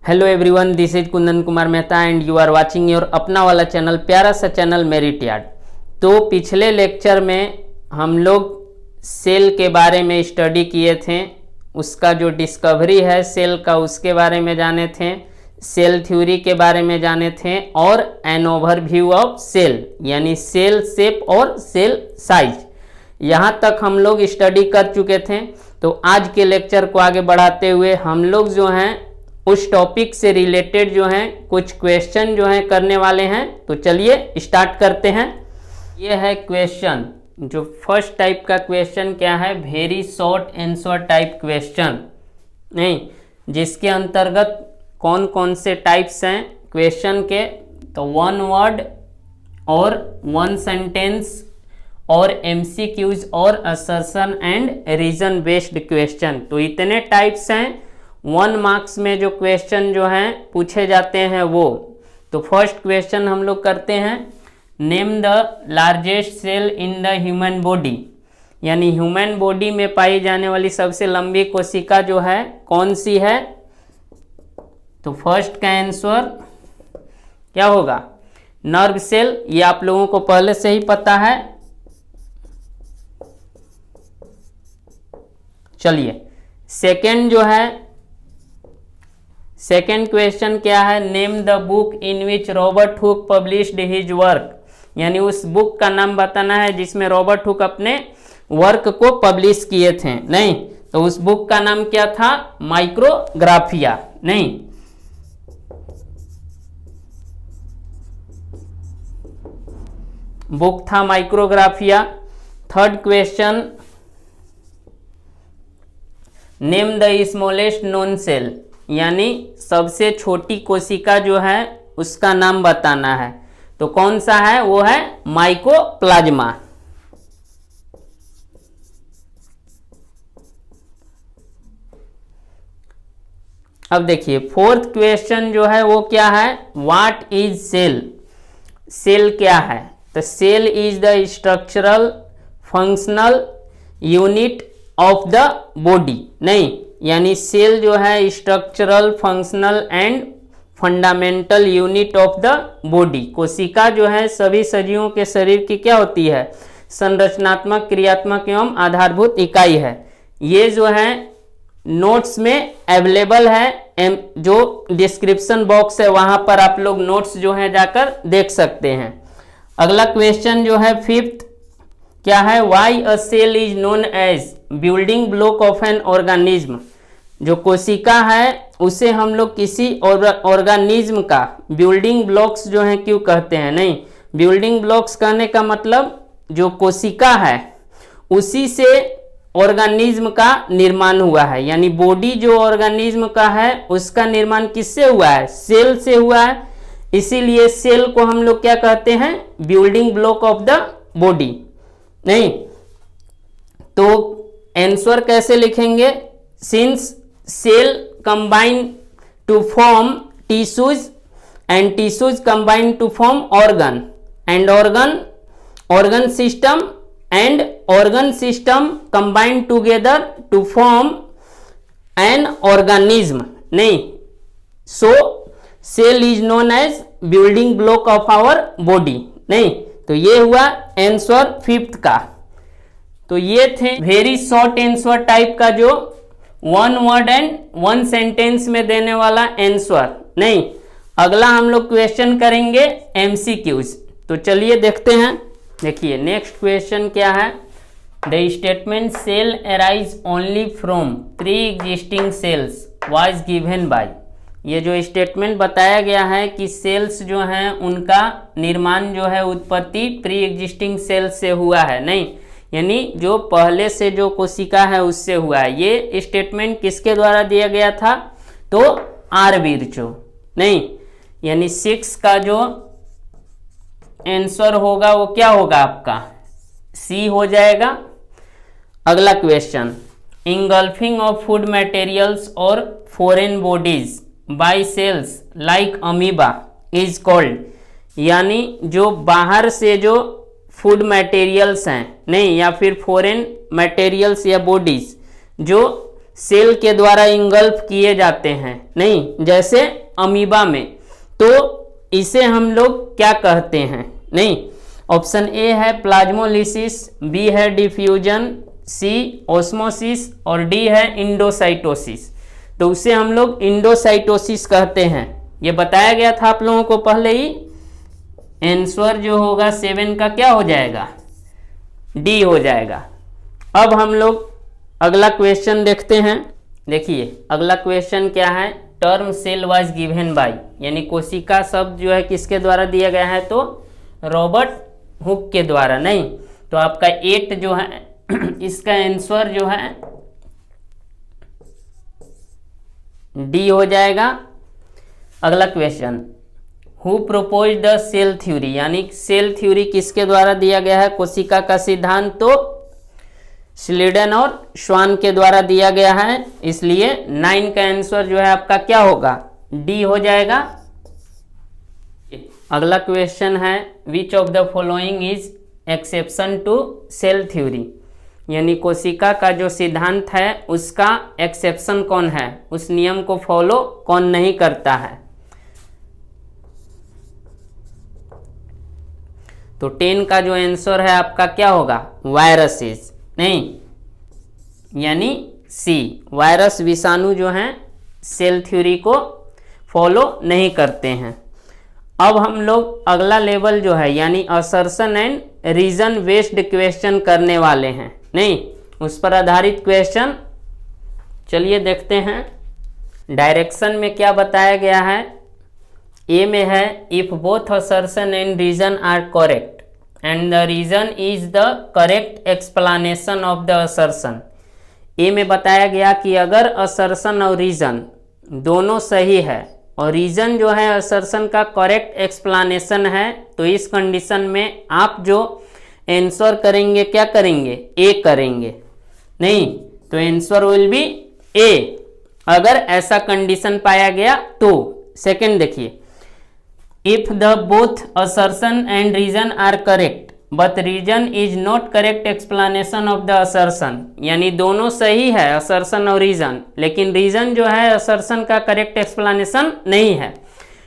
Hello everyone, this is Kundan Kumar Mehta and you are watching your अपना वाला channel, प्यारा सा चैनल मेरिट यार्ड। तो पिछले लेक्चर में हम लोग सेल के बारे में स्टडी किए थे, उसका जो डिस्कवरी है सेल का उसके बारे में जाने थे, सेल थ्योरी के बारे में जाने थे और एन ओवरव्यू ऑफ सेल यानी सेल शेप और सेल साइज, यहाँ तक हम लोग स्टडी कर चुके थे। तो आज के लेक्चर को आगे बढ़ाते हुए हम लोग जो हैं उस टॉपिक से रिलेटेड जो हैं कुछ क्वेश्चन जो हैं करने वाले हैं। तो चलिए स्टार्ट करते हैं। ये है क्वेश्चन, जो फर्स्ट टाइप का क्वेश्चन क्या है, very short answer type question, नहीं जिसके अंतर्गत कौन कौन से टाइप्स हैं क्वेश्चन के, तो वन वर्ड और वन सेंटेंस और एमसीक्यूज और assertion and reason based question. तो इतने टाइप्स हैं, 1 मार्क्स में जो क्वेश्चन जो हैं पूछे जाते हैं वो। तो फर्स्ट क्वेश्चन हम लोग करते हैं, name the largest cell in the human body, यानी ह्यूमन बॉडी में पाई जाने वाली सबसे लंबी कोशिका जो है कौन सी है। तो फर्स्ट का आंसर क्या होगा, नर्व सेल। ये आप लोगों को पहले से ही पता है। चलिए सेकंड जो है, सेकेंड क्वेश्चन क्या है, name the book in which Robert Hooke published his work, यानी उस बुक का नाम बताना है जिसमें रॉबर्ट हुक अपने वर्क को पब्लिश किए थे। नहीं, तो उस बुक का नाम क्या था, माइक्रोग्राफिया। नहीं, बुक था Micrographia. Third question, name the smallest known cell, यानी सबसे छोटी कोशिका जो है उसका नाम बताना है। तो कौन सा है, वो है माइकोप्लाज्मा। अब देखिए फोर्थ क्वेश्चन जो है वो क्या है, व्हाट इज सेल, सेल क्या है। तो cell is the structural functional unit of the body. नहीं, यानी सेल जो है structural functional and fundamental unit of the body. कोशिका जो है सभी सजीवों के शरीर की क्या होती है, संरचनात्मक, क्रियात्मक एवं आधारभूत इकाई है। ये जो है नोट्स में अवेलेबल है, जो डिस्क्रिप्शन बॉक्स है वहां पर आप लोग नोट्स जो है जाकर देख सकते हैं। अगला क्वेश्चन जो है फिफ्थ क्या है, why a cell is known as building block of an organism. जो कोशिका है उसे हम लोग किसी ऑर्गेनिज्म का बिल्डिंग ब्लॉक्स जो है क्यों कहते हैं। नहीं, बिल्डिंग ब्लॉक्स कहने का मतलब जो कोशिका है उसी से ऑर्गेनिज्म का निर्माण हुआ है, यानी बॉडी जो ऑर्गेनिज्म का है उसका निर्माण किससे हुआ है, सेल से हुआ है। इसीलिए सेल को हम लोग क्या कहते हैं, building block of the body. नहीं, तो आंसर कैसे लिखेंगे, since cell combine to form tissues and tissues combine to form organ and organ system and organ system combine together to form an organism. नहीं, so cell is known as building block of our body. नहीं, तो ये हुआ answer fifth का। तो ये थे very short answer type का, जो 1 वर्ड एंड 1 सेंटेंस में देने वाला आंसर। नहीं, अगला हम लोग क्वेश्चन करेंगे एमसीक्यूज। तो चलिए देखते हैं। देखिए नेक्स्ट क्वेश्चन क्या है, the statement cell arise only from pre existing cells was given by. ये जो स्टेटमेंट बताया गया है कि सेल्स जो हैं उनका निर्माण जो है उत्पत्ति प्री एग्जिस्टिंग सेल्स से हुआ है। नहीं, यानी जो पहले से जो कोशिका है उससे हुआ है। ये स्टेटमेंट किसके द्वारा दिया गया था, तो आर विर्चो। नहीं, यानी 6 का जो आंसर होगा वो क्या होगा आपका, सी हो जाएगा। अगला question, engulfing of food materials और foreign bodies by cells like amoeba is called, यानी जो बाहर से जो फूड मटेरियल्स हैं, नहीं या फिर फॉरेन मटेरियल्स या बॉडीज जो सेल के द्वारा इंगल्फ किए जाते हैं, नहीं, जैसे अमीबा में, तो इसे हम लोग क्या कहते हैं? नहीं, ऑप्शन ए है प्लाज्मोलिसिस, बी है डिफ्यूजन, सी ऑस्मोसिस और डी है इंडोसाइटोसिस। तो उसे हम लोग इंडोसाइटोसिस कहते हैं। ये बताया गया था आप लोगों को पहले ही। आंसर जो होगा 7 का क्या हो जाएगा? डी हो जाएगा। अब हम लोग अगला क्वेश्चन देखते हैं। देखिए अगला क्वेश्चन क्या है, term cell was given by, यानी कोशिका शब्द जो है किसके द्वारा दिया गया है? तो रॉबर्ट हुक के द्वारा। नहीं, तो आपका 8 जो है इसका आंसर जो है डी हो जाएगा। अगला question, who propose the cell theory, यानी सेल थ्योरी किसके द्वारा दिया गया है? कोशिका का सिद्धांत तो स्लीडन और श्वान के द्वारा दिया गया है, इसलिए 9 का आंसर जो है आपका क्या होगा? डी हो जाएगा। अगला क्वेश्चन है, which of the following is exception to cell theory, यानी कोशिका का जो सिद्धांत है उसका एक्सेप्शन कौन है? उस नियम को फॉलो कौन नहीं करता है? तो 10 का जो आंसर है आपका क्या होगा? वायरसेस, नहीं, यानी सी, वायरस विषाणु जो हैं सेल थ्योरी को फॉलो नहीं करते हैं। अब हम लोग अगला लेवल जो है यानी assertion and reason based question करने वाले हैं, नहीं, उस पर आधारित क्वेश्चन। चलिए देखते हैं डायरेक्शन में क्या बताया गया है। ए में है, if both assertion and reason are correct and the reason is the correct explanation of the assertion. A में बताया गया कि अगर असर्शन और रीजन दोनों सही है और रीजन जो है असर्शन का करेक्ट एक्सप्लेनेशन है, तो इस कंडीशन में आप जो आंसर करेंगे क्या करेंगे? ए करेंगे, नहीं, तो आंसर विल बी ए अगर ऐसा कंडीशन पाया गया तो। सेकंड देखिए, if the both assertion and reason are correct but reason is not correct explanation of the assertion, यानी दोनों सही है असर्शन और रीजन, लेकिन रीजन जो है असर्शन का करेक्ट एक्सप्लेनेशन नहीं है,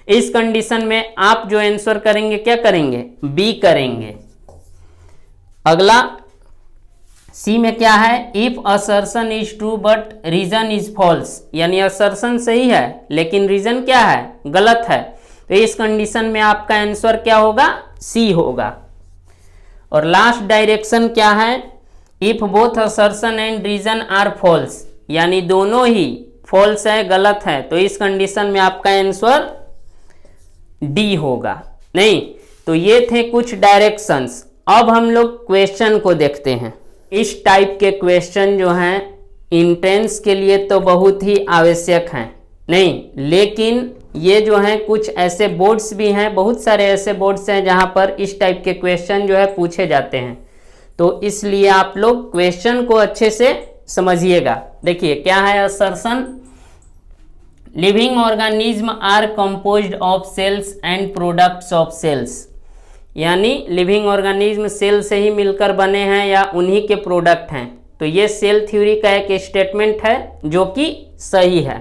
इस कंडीशन में आप जो आंसर करेंगे क्या करेंगे? बी करेंगे। अगला सी में क्या है, if assertion is true but reason is false, यानी असर्शन सही है लेकिन रीजन क्या है? गलत है, तो इस कंडीशन में आपका आंसर क्या होगा? सी होगा। और लास्ट डायरेक्शन क्या है, if both assertion and reason are false, यानी दोनों ही फॉल्स है, गलत है, तो इस कंडीशन में आपका आंसर डी होगा। नहीं, तो ये थे कुछ डायरेक्शंस। अब हम लोग क्वेश्चन को देखते हैं। इस टाइप के क्वेश्चन जो हैं इंट्रेंस के लिए तो बहुत ही आवश्यक हैं, नहीं, लेकिन ये जो हैं कुछ ऐसे बोर्ड्स भी हैं, बहुत सारे ऐसे बोर्ड्स हैं जहां पर इस टाइप के क्वेश्चन जो है पूछे जाते हैं, तो इसलिए आप लोग क्वेश्चन को अच्छे से समझिएगा। देखिए क्या है assertion, living organism are composed of cells and products of cells, यानी लिविंग ऑर्गेनिज्म सेल से ही मिलकर बने हैं या उन्हीं के प्रोडक्ट हैं, तो ये सेल थ्योरी का एक स्टेटमेंट है जो कि सही है।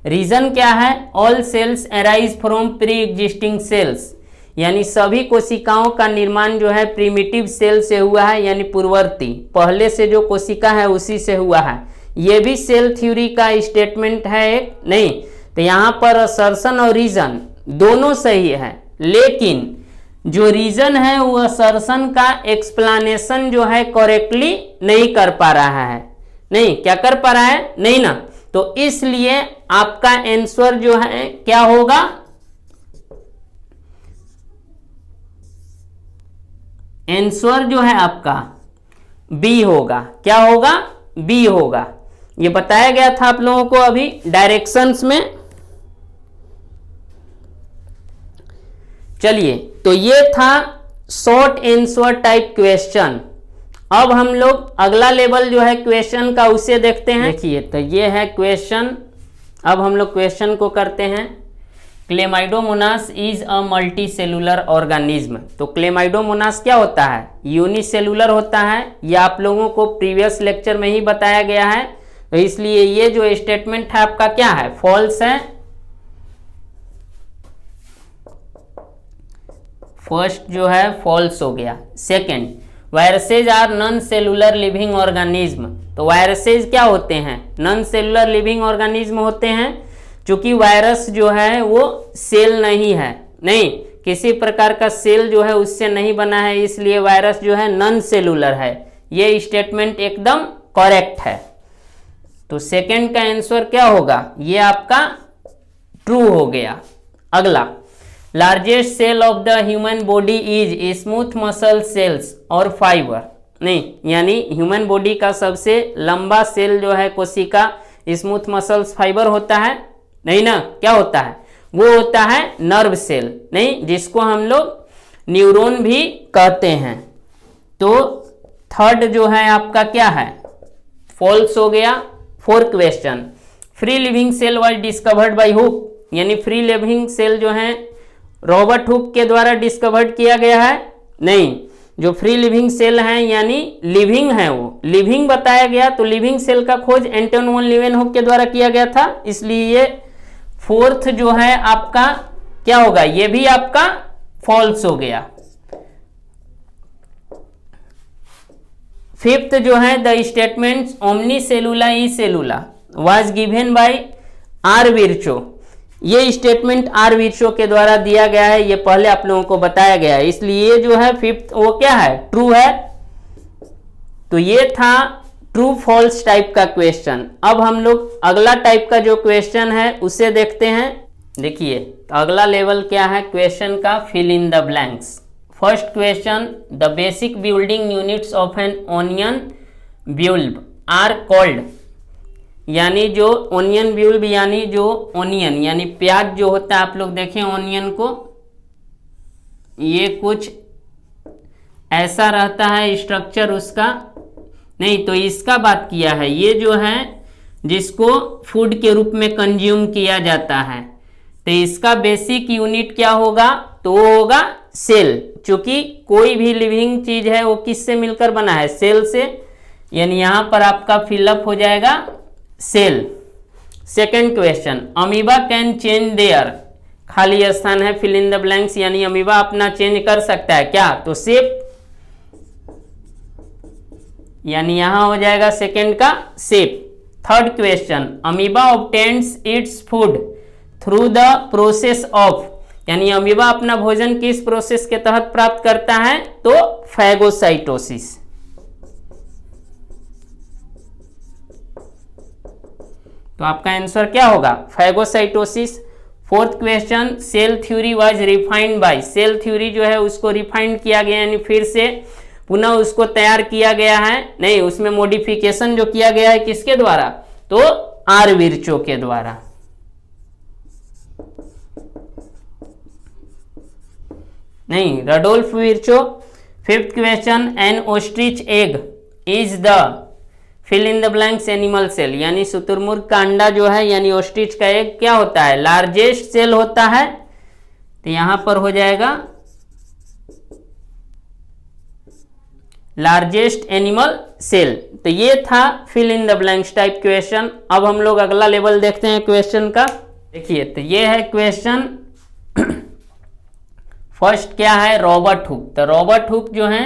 रीजन क्या है, all cells arise from pre existing cells, यानी सभी कोशिकाओं का निर्माण जो है प्रिमिटिव सेल से हुआ है, यानी पूर्ववर्ती पहले से जो कोशिका है उसी से हुआ है, ये भी सेल थ्योरी का स्टेटमेंट है एक, नहीं, तो यहाँ पर असर्शन और रीजन दोनों सही है, लेकिन जो रीजन है वो असर्शन का एक्सप्लेनेशन जो है करेक्टली नहीं कर पा रहा है, नहीं, क्या कर पा रहा है? नहीं ना, तो इसलिए आपका आंसर जो है क्या होगा? आंसर जो है आपका बी होगा। क्या होगा? बी होगा। ये बताया गया था आप लोगों को अभी डायरेक्शंस में। चलिए, तो ये था शॉर्ट आंसर टाइप क्वेश्चन। अब हम लोग अगला लेवल जो है क्वेश्चन का उसे देखते हैं। देखिए, तो ये है क्वेश्चन। अब हम लोग क्वेश्चन को करते हैं। Chlamydomonas is a multi cellular organism. तो क्लेमाइडोमोनास क्या होता है? यूनिसेलुलर होता है। यह आप लोगों को प्रीवियस लेक्चर में ही बताया गया है। तो इसलिए ये जो स्टेटमेंट है आपका क्या है, फॉल्स है। फर्स्ट जो है फॉल्स हो गया। Second, viruses are non cellular living organism. तो वायरसेज क्या होते हैं, नॉन सेलुलर लिविंग ऑर्गेनिज्म होते हैं। क्योंकि वायरस जो है वो सेल नहीं है, नहीं किसी प्रकार का सेल जो है उससे नहीं बना है, इसलिए वायरस जो है नॉन सेलुलर है। ये स्टेटमेंट एकदम करेक्ट है। तो सेकंड का आंसर क्या होगा, ये आपका ट्रू हो गया। अगला, largest cell of the human body is smooth muscle cells और फाइबर। नहीं, यानी ह्यूमन बॉडी का सबसे लंबा सेल जो है कोशिका स्मूथ मसल्स फाइबर होता है, नहीं ना, क्या होता है, वो होता है नर्व सेल, नहीं, जिसको हम लोग न्यूरॉन भी कहते हैं। तो थर्ड जो है आपका क्या है, फॉल्स हो गया। Fourth question, free living cell was discovered by Hooke. यानी फ्री लिविंग सेल जो है रॉबर्ट हुक के द्वारा डिस्कवर्ड किया गया है, नहीं, जो फ्री लिविंग सेल है यानी लिविंग है, वो लिविंग बताया गया। तो लिविंग सेल का खोज एंटन वॉन लीeuwenhoek के द्वारा किया गया था, इसलिए ये फोर्थ जो है आपका क्या होगा, ये भी आपका फॉल्स हो गया। फिफ्थ जो है, the statement omni cellula e cellula was given by R Virchow. ये स्टेटमेंट आर विर्चो के द्वारा दिया गया है, ये पहले आप लोगों को बताया गया है, इसलिए जो है फिफ्थ वो क्या है, ट्रू है। तो ये था ट्रू फॉल्स टाइप का क्वेश्चन। अब हम लोग अगला टाइप का जो क्वेश्चन है उसे देखते हैं। देखिए अगला लेवल क्या है क्वेश्चन का, fill in the blanks. First question, the basic building units of an onion bulb are called. यानी जो ओनियन ब्यूल्ब यानी जो ओनियन यानी प्याज जो होता है, आप लोग देखें ओनियन को, ये कुछ ऐसा रहता है स्ट्रक्चर उसका, नहीं तो इसका बात किया है, ये जो है जिसको फूड के रूप में कंज्यूम किया जाता है, तो इसका बेसिक यूनिट क्या होगा, तो वो होगा सेल। क्योंकि कोई भी लिविंग चीज है वो किससे मिलकर बना है, सेल से, यानी यहां पर आपका फिलअप हो जाएगा cell. Second question, amoeba can change their, खाली स्थान है फिल इन द ब्लैंक्स, यानी अमीबा अपना चेंज कर सकता है क्या, तो शेप, यानी यहां हो जाएगा सेकेंड का shape. Third question, amoeba obtains its food through the process of, यानी अमीबा अपना भोजन किस प्रोसेस के तहत प्राप्त करता है, तो फैगोसाइटोसिस। तो आपका आंसर क्या होगा, phagocytosis. Fourth question, cell theory was refined by, cell theory जो है उसको रिफाइंड किया गया, यानी फिर से पुनः उसको तैयार किया गया है, नहीं उसमें मॉडिफिकेशन जो किया गया है किसके द्वारा, तो आर विर्चो के द्वारा। नहीं, Rudolf Virchow. Fifth question, an ostrich egg is the fill in the blanks animal cell, यानी शुतुरमुर्ग का अंडा जो है यानी ओस्ट्रिच का एग क्या होता है, लार्जेस्ट सेल होता है, तो यहां पर हो जाएगा लार्जेस्ट एनिमल सेल। तो ये था fill in the blanks type question. अब हम लोग अगला लेवल देखते हैं क्वेश्चन का। देखिए तो ये है क्वेश्चन फर्स्ट क्या है, रॉबर्ट हुक। तो रॉबर्ट हुक जो है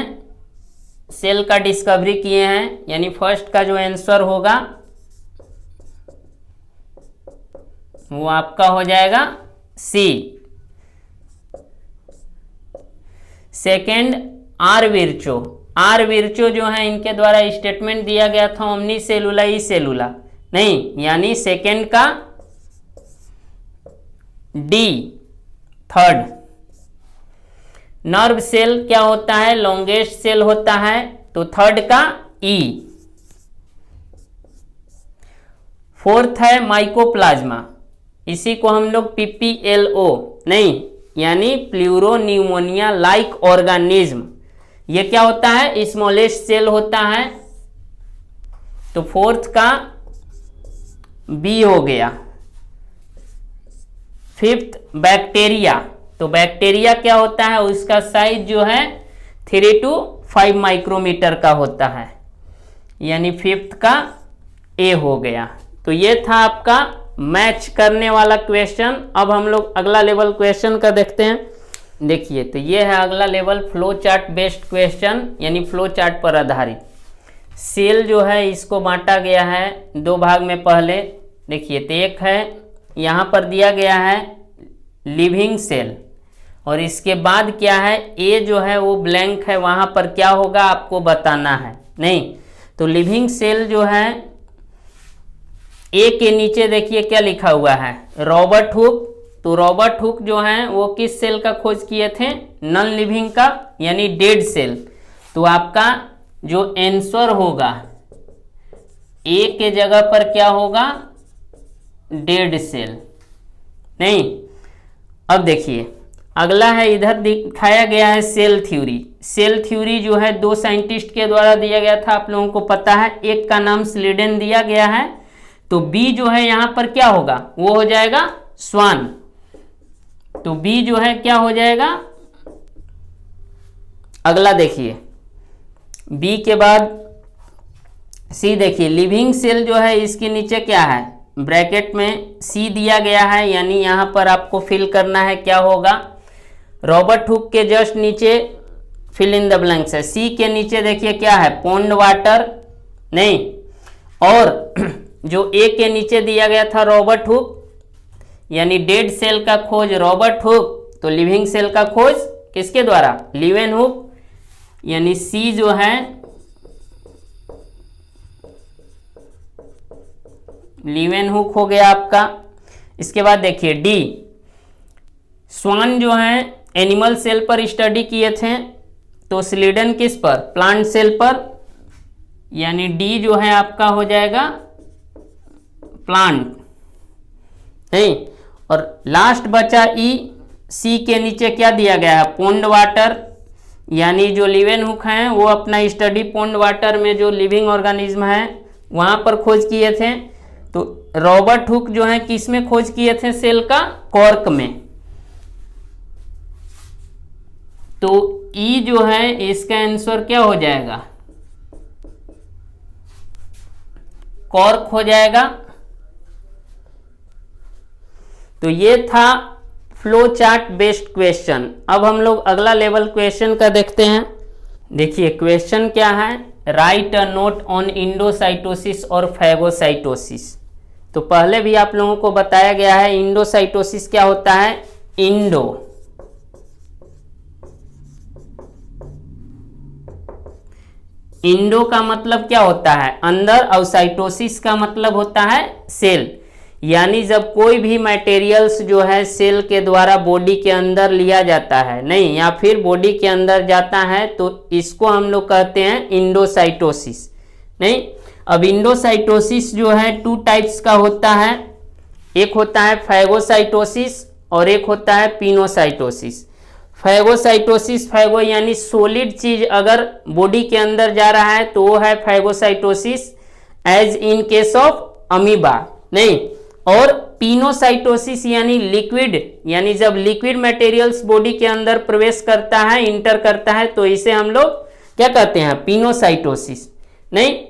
सेल का डिस्कवरी किए हैं, यानी फर्स्ट का जो आंसर होगा वो आपका हो जाएगा सी। Second are Virchow, are Virchow जो है इनके द्वारा स्टेटमेंट दिया गया था ओमनी सेलुला ई सेलुला, नहीं यानी सेकंड का डी। थर्ड, नर्व सेल क्या होता है, लॉन्गेस्ट सेल होता है, तो थर्ड का ई। फोर्थ है माइकोप्लाज्मा, इसी को हम लोग पीपीएलओ, नहीं यानी प्लूरोन्यूमोनिया लाइक ऑर्गेनिज्म, ये क्या होता है, स्मॉलेस्ट सेल होता है, तो फोर्थ का बी हो गया। फिफ्थ बैक्टीरिया, तो बैक्टीरिया क्या होता है, उसका साइज जो है 3 to 5 माइक्रोमीटर का होता है, यानी फिफ्थ का ए हो गया। तो ये था आपका मैच करने वाला क्वेश्चन। अब हम लोग अगला लेवल क्वेश्चन का देखते हैं। देखिए, तो ये है अगला level flow chart based question, यानी फ्लो चार्ट पर आधारित। सेल जो है इसको बांटा गया है दो भाग में। पहले देखिए, तो एक है यहाँ पर दिया गया है लिविंग सेल, और इसके बाद क्या है, ए जो है वो ब्लैंक है, वहाँ पर क्या होगा आपको बताना है। नहीं तो लिविंग सेल जो है, ए के नीचे देखिए क्या लिखा हुआ है, रॉबर्ट हुक। तो रॉबर्ट हुक जो है वो किस सेल का खोज किए थे, नॉन लिविंग का, यानी डेड सेल। तो आपका जो आंसर होगा ए के जगह पर क्या होगा, डेड सेल। नहीं, अब देखिए अगला है, इधर दिखाया गया है सेल थ्योरी। सेल थ्योरी जो है दो साइंटिस्ट के द्वारा दिया गया था, आप लोगों को पता है। एक का नाम स्लीडन दिया गया है, तो बी जो है यहां पर क्या होगा, वो हो जाएगा स्वान। तो बी जो है क्या हो जाएगा, अगला देखिए बी के बाद सी। देखिए लिविंग सेल जो है इसके नीचे क्या है, ब्रैकेट में सी दिया गया है, यानी यहां पर आपको फिल करना है क्या होगा, रॉबर्ट हुक के जस्ट नीचे फिल इन द ब्लैंक्स है। सी के नीचे देखिए क्या है, पॉन्ड वाटर। नहीं, और जो ए के नीचे दिया गया था रॉबर्ट हुक, यानी डेड सेल का खोज रॉबर्ट हुक, तो लिविंग सेल का खोज किसके द्वारा, लिवेन हुक, यानी सी जो है लिवेन हुक हो गया आपका। इसके बाद देखिए डी, स्वान जो है एनिमल सेल पर स्टडी किए थे, तो स्लीडन किस पर, प्लांट सेल पर, यानी डी जो है आपका हो जाएगा प्लांट। नहीं, और लास्ट बचा ई। सी के नीचे क्या दिया गया है, पॉन्ड वाटर, यानी जो लिवेन हुक हैं वो अपना स्टडी पॉन्ड वाटर में जो लिविंग ऑर्गेनिज्म है वहां पर खोज किए थे। तो रॉबर्ट हुक जो है किस में खोज किए थे, सेल का कॉर्क में। तो ई जो है इसका आंसर क्या हो जाएगा, कॉर्क हो जाएगा। तो ये था फ्लो चार्ट बेस्ड क्वेश्चन। अब हम लोग अगला लेवल क्वेश्चन का देखते हैं। देखिए क्वेश्चन क्या है, right a note on endocytosis और फैगोसाइटोसिस। तो पहले भी आप लोगों को बताया गया है इंडोसाइटोसिस क्या होता है, इंडो का मतलब क्या होता है, अंदर, और साइटोसिस का मतलब होता है सेल। यानी जब कोई भी मटेरियल्स जो है सेल के द्वारा बॉडी के अंदर लिया जाता है, नहीं, या फिर बॉडी के अंदर जाता है, तो इसको हम लोग कहते हैं इंडोसाइटोसिस। नहीं, अब इंडोसाइटोसिस जो है टू टाइप्स का होता है, एक होता है फैगोसाइटोसिस और एक होता है पिनोसाइटोसिस। फैगोसाइटोसिस, फैगो यानी सॉलिड चीज अगर बॉडी के अंदर जा रहा है तो वो है phagocytosis, as in case of amoeba. नहीं, और पिनोसाइटोसिस यानी लिक्विड, यानी जब लिक्विड मटेरियल्स बॉडी के अंदर प्रवेश करता है, इंटर करता है, तो इसे हम लोग क्या कहते हैं, पिनोसाइटोसिस। नहीं,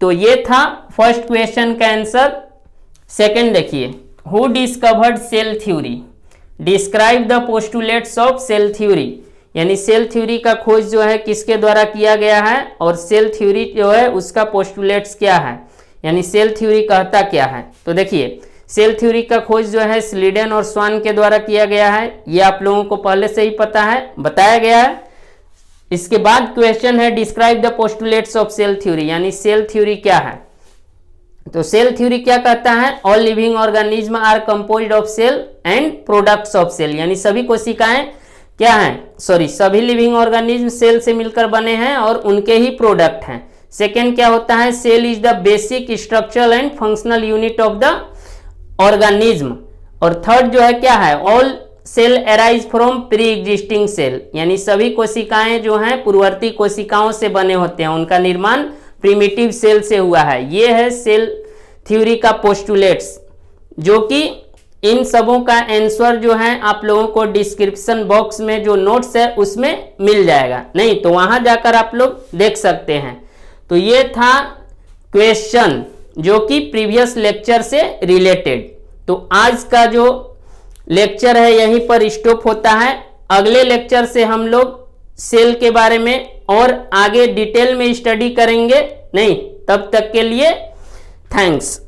तो ये था फर्स्ट क्वेश्चन का आंसर। सेकंड देखिए, who discovered cell theory, describe the postulates of cell theory. यानी सेल थ्योरी का खोज जो है किसके द्वारा किया गया है, और सेल थ्योरी जो है उसका पोस्टुलेट्स क्या है, यानी सेल थ्योरी कहता क्या है। तो देखिए सेल थ्योरी का खोज जो है स्लीडन और स्वान के द्वारा किया गया है, ये आप लोगों को पहले से ही पता है, बताया गया है। इसके बाद क्वेश्चन है describe the postulates of cell theory, यानी सेल थ्योरी क्या है। तो सेल थ्योरी क्या कहता है, all living organism are composed of cell and products of cell, यानी सभी कोशिकाएं क्या हैं, सभी लिविंग ऑर्गेनिज्म सेल से मिलकर बने हैं और उनके ही प्रोडक्ट हैं। सेकेंड क्या होता है, cell is the basic structural and functional unit of the organism. और थर्ड जो है क्या है, all cell arise from pre existing cell, यानी सभी कोशिकाएं जो हैं पूर्ववर्ती कोशिकाओं से बने होते हैं, उनका निर्माण प्रिमिटिव सेल से हुआ है। ये है सेल थ्योरी का पोस्टुलेट्स, जो कि इन सबों का आंसर जो है आप लोगों को डिस्क्रिप्शन बॉक्स में जो नोट्स है उसमें मिल जाएगा, नहीं तो वहां जाकर आप लोग देख सकते हैं। तो ये था क्वेश्चन, जो कि प्रीवियस लेक्चर से रिलेटेड। तो आज का जो लेक्चर है यहीं पर स्टॉप होता है। अगले लेक्चर से हम लोग सेल के बारे में और आगे डिटेल में स्टडी करेंगे। नहीं, तब तक के लिए थैंक्स।